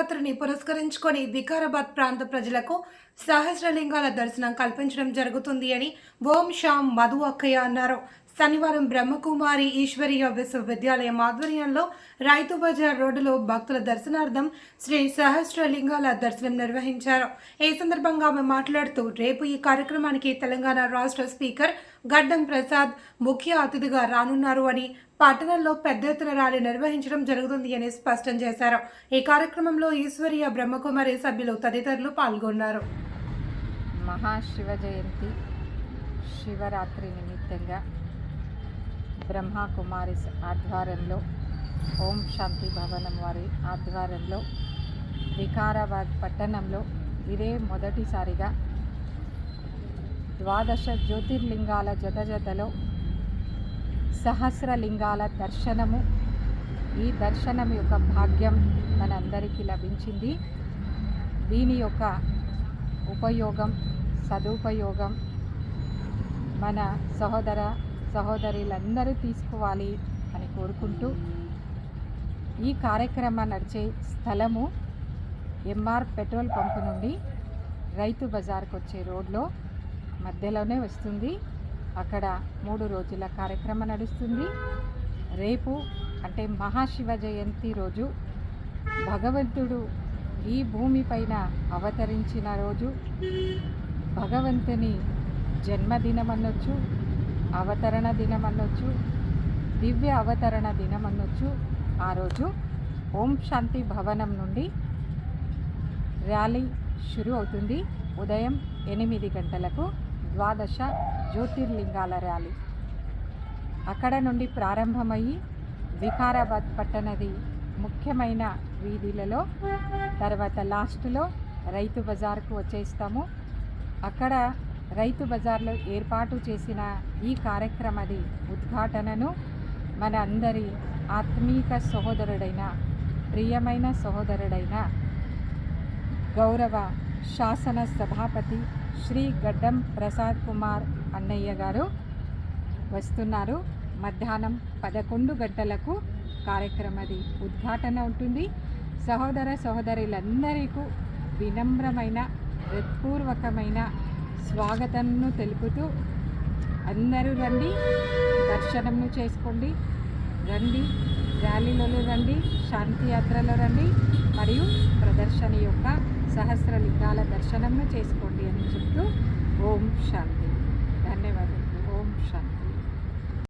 శివరాత్రిని పురస్కరించుకొని వికారాబాద్ ప్రాంత ప్రజలకు సహస్రలింగాల దర్శనం కల్పించడం జరుగుతుంది అని ఓం శ్యామ్ మధు అక్కయ్య అన్నారు. శనివారం బ్రహ్మకుమారి ఈశ్వరీయ విశ్వవిద్యాలయం ఆధ్వర్యంలో రైతు బజార్ రోడ్డులో భక్తుల దర్శనార్థం శ్రీ సహస్రలింగాల దర్శనం నిర్వహించారు. ఈ సందర్భంగా ఆమె మాట్లాడుతూ రేపు ఈ కార్యక్రమానికి తెలంగాణ రాష్ట్ర స్పీకర్ గడ్డం ప్రసాద్ ముఖ్య అతిథిగా రానున్నారు అని, పట్టణంలో పెద్ద ఎత్తున ర్యాలీ నిర్వహించడం జరుగుతుంది అని స్పష్టం చేశారు. ఈ కార్యక్రమంలో ఈశ్వరీయ బ్రహ్మకుమారి సభ్యులు తదితరులు పాల్గొన్నారు. మహాశివ జయంతి శివరాత్రి నిమిత్తంగా బ్రహ్మకుమారి ఆధ్వర్యంలో ఓం శాంతి భవనం వారి ఆధ్వర్యంలో వికారాబాద్ పట్టణంలో ఇదే మొదటిసారిగా 12 జ్యోతిర్లింగాల జతలో సహస్రలింగాల దర్శనము, ఈ దర్శనం యొక్క భాగ్యం మనందరికీ లభించింది. దీని యొక్క ఉపయోగం, సదుపయోగం మన సహోదరులందరూ తీసుకోవాలి అని కోరుకుంటూ, ఈ కార్యక్రమం నడిచే స్థలము ఎంఆర్ పెట్రోల్ పంపు నుండి రైతు బజార్కి వచ్చే రోడ్లో మధ్యలోనే వస్తుంది. అక్కడ 3 రోజుల కార్యక్రమం నడుస్తుంది. రేపు అంటే మహాశివ జయంతి రోజు భగవంతుడు ఈ భూమిపైన అవతరించిన రోజు, భగవంతుని జన్మదినం అనొచ్చు, అవతరణ దినం అనొచ్చు, దివ్య అవతరణ దినం అనొచ్చు. ఆ రోజు ఓం శాంతి భవనం నుండి ర్యాలీ షురు అవుతుంది. ఉదయం 8 గంటలకు 12 జ్యోతిర్లింగాల ర్యాలీ అక్కడ నుండి ప్రారంభమయ్యి వికారాబాద్ పట్టణది ముఖ్యమైన వీధులలో, తర్వాత లాస్ట్లో రైతు బజార్కు వచ్చేస్తాము. అక్కడ రైతు బజార్లో ఏర్పాటు చేసిన ఈ కార్యక్రమది ఉద్ఘాటనను మన అందరి ఆత్మీక సహోదరుడైన, ప్రియమైన సహోదరుడైన గౌరవ శాసన సభాపతి శ్రీ గడ్డం ప్రసాద్ కుమార్ అన్నయ్య గారు వస్తున్నారు. మధ్యాహ్నం 11 గంటలకు కార్యక్రమది ఉద్ఘాటన ఉంటుంది. సహోదరులందరికీ వినమ్రమైన హృత్పూర్వకమైన స్వాగతంను తెలుపుతూ అందరూ రండి, దర్శనంను చేసుకోండి, రండి, ర్యాలీలలో రండి, శాంతి యాత్రలో రండి, మరియు ప్రదర్శన యొక్క సహస్రలింగాల దర్శనంను చేసుకోండి అని చెప్తూ ఓం శాంతి.